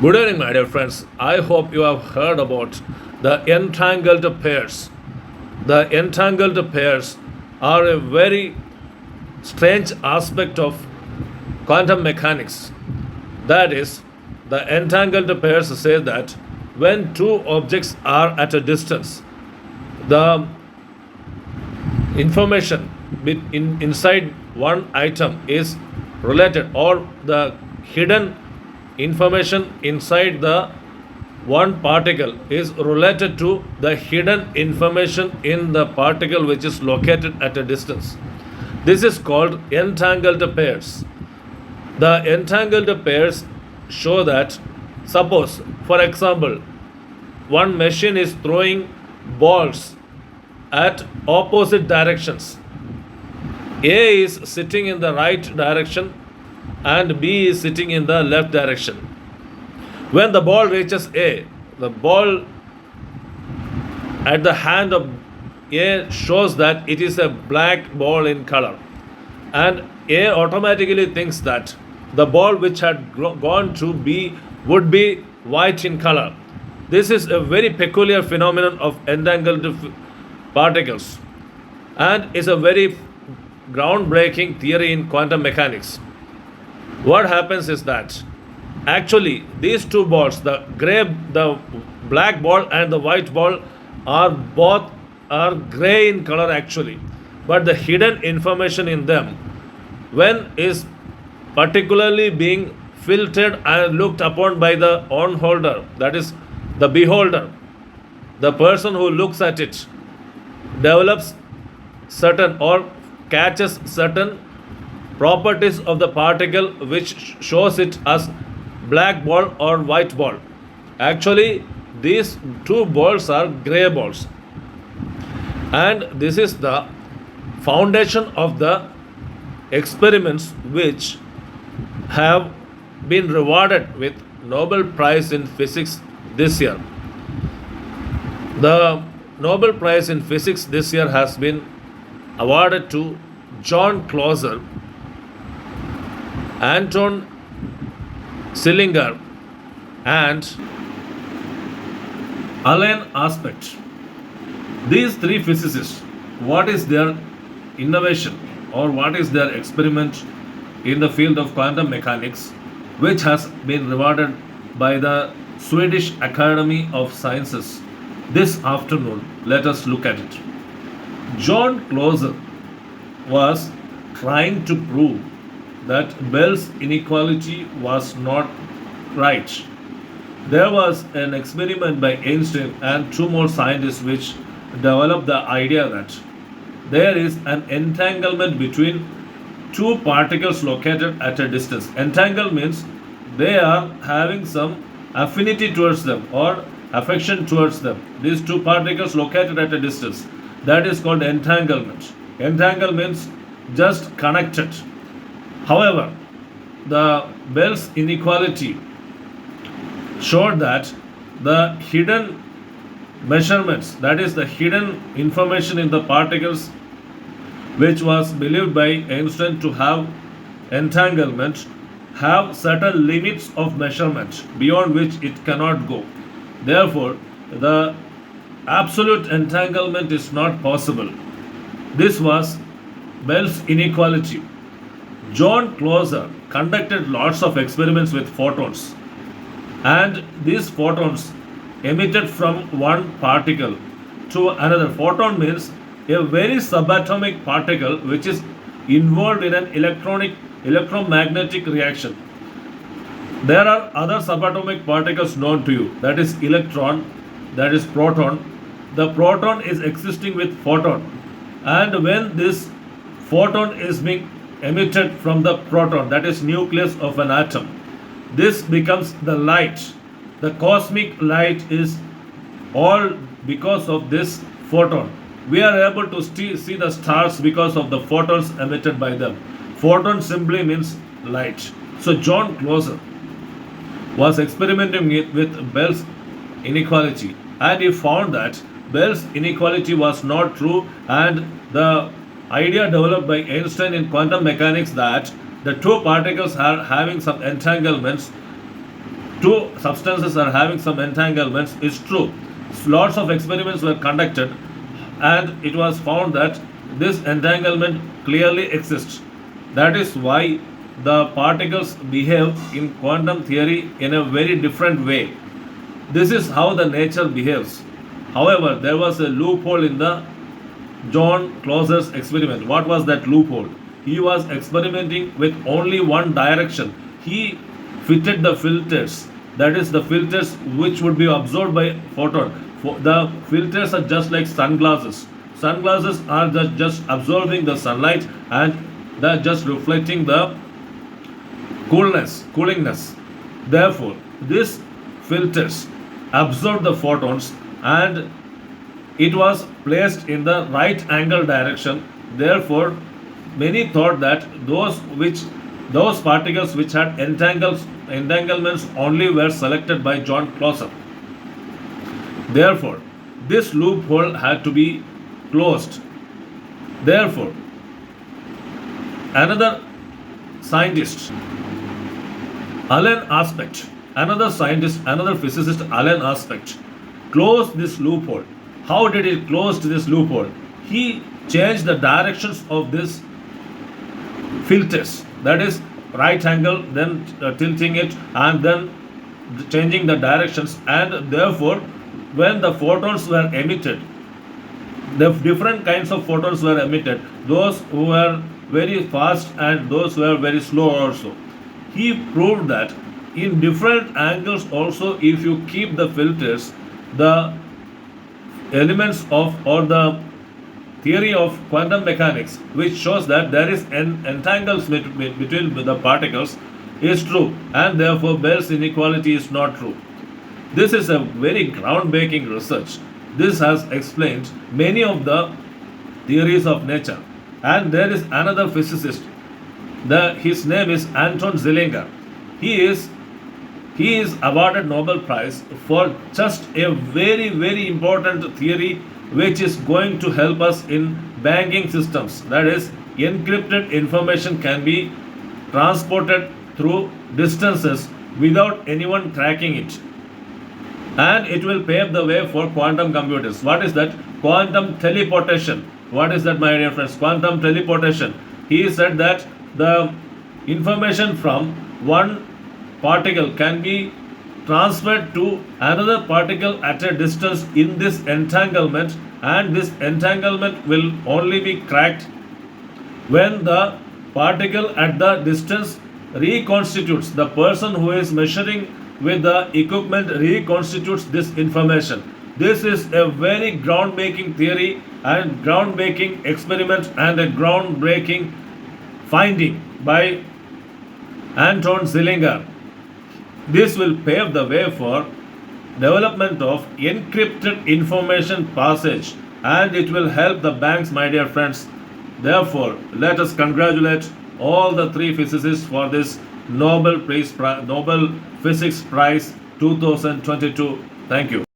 Good evening, my dear friends. I hope you have heard about the entangled pairs. The entangled pairs are a very strange aspect of quantum mechanics. That is, the entangled pairs say that when two objects are at a distance, the information inside one item is related, or the hidden information inside the one particle is related to the hidden information in the particle which is located at a distance. This is called entangled pairs. The entangled pairs show that, suppose, for example, one machine is throwing balls at opposite directions. A is sitting in the right direction and B is sitting in the left direction. When the ball reaches A, the ball at the hand of A shows that it is a black ball in color, and A automatically thinks that the ball which had gone to B would be white in color. This is a very peculiar phenomenon of entangled particles and is a very groundbreaking theory in quantum mechanics. What happens is that actually these two balls, the black ball and the white ball, are both are gray in color actually, but the hidden information in them, when is particularly being filtered and looked upon by the onholder, that is the beholder, the person who looks at it, develops certain or catches certain properties of the particle which shows it as black ball or white ball. Actually, these two balls are gray balls, and this is the foundation of the experiments which have been rewarded with Nobel Prize in Physics this year. The Nobel Prize in Physics this year has been awarded to John Clauser, Anton Sillinger, and Alain Aspect. These three physicists, what is their innovation or what is their experiment in the field of quantum mechanics, which has been rewarded by the Swedish Academy of Sciences this afternoon? Let us look at it. John Clauser was trying to prove that Bell's inequality was not right. There was an experiment by Einstein and two more scientists which developed the idea that there is an entanglement between two particles located at a distance. Entangle means they are having some affinity towards them or affection towards them. These two particles located at a distance. That is called entanglement. Entangle means just connected. However, the Bell's inequality showed that the hidden measurements, that is the hidden information in the particles, which was believed by Einstein to have entanglement, have certain limits of measurement beyond which it cannot go. Therefore, the absolute entanglement is not possible. This was Bell's inequality. John Clauser conducted lots of experiments with photons, and these photons emitted from one particle to another. Photon means a very subatomic particle which is involved in an electromagnetic reaction. There are other subatomic particles known to you, that is electron, that is proton. The proton is existing with photon, and when this photon is being emitted from the proton, that is nucleus of an atom, this becomes the light. The cosmic light is all because of this photon. We are able to see the stars because of the photons emitted by them. Photon simply means light. So John Clauser was experimenting with Bell's inequality, and he found that Bell's inequality was not true, and the idea developed by Einstein in quantum mechanics that the two particles are having some entanglements two substances are having some entanglements is true. Lots of experiments were conducted and it was found that this entanglement clearly exists. That is why the particles behave in quantum theory in a very different way. This is how the nature behaves. However, there was a loophole in the John Clauser's experiment. What was that loophole? He was experimenting with only one direction. He fitted the filters, that is, the filters which would be absorbed by photon. The filters are just like sunglasses. Sunglasses are just absorbing the sunlight and they're just reflecting the coolingness. Therefore, these filters absorb the photons and it was placed in the right angle direction. Therefore, many thought that those particles which had entanglements only were selected by John Clauser. Therefore, this loophole had to be closed. Therefore, another scientist, another physicist, Alan Aspect, closed this loophole. How did he close this loophole? He changed the directions of these filters. That is, right angle, then tilting it, and then changing the directions. And therefore, when the photons were emitted, the different kinds of photons were emitted. Those who were very fast and those who were very slow also. He proved that in different angles also, if you keep the filters, the elements of or the theory of quantum mechanics, which shows that there is an entanglement between the particles, is true, and therefore Bell's inequality is not true. This is a very groundbreaking research. This has explained many of the theories of nature. And there is another physicist. His name is Anton Zeilinger. He is awarded Nobel Prize for just a very important theory which is going to help us in banking systems. That is, encrypted information can be transported through distances without anyone tracking it. And it will pave the way for quantum computers. What is that? Quantum teleportation. What is that, my dear friends? Quantum teleportation. He said that the information from one particle can be transferred to another particle at a distance in this entanglement, and this entanglement will only be cracked when the particle at the distance reconstitutes. The person who is measuring with the equipment reconstitutes this information. This is a very groundbreaking theory and groundbreaking experiment and a groundbreaking finding by Anton Zeilinger. This will pave the way for development of encrypted information passage, and it will help the banks, my dear friends. Therefore, let us congratulate all the three physicists for this Nobel Physics Prize 2022. Thank you.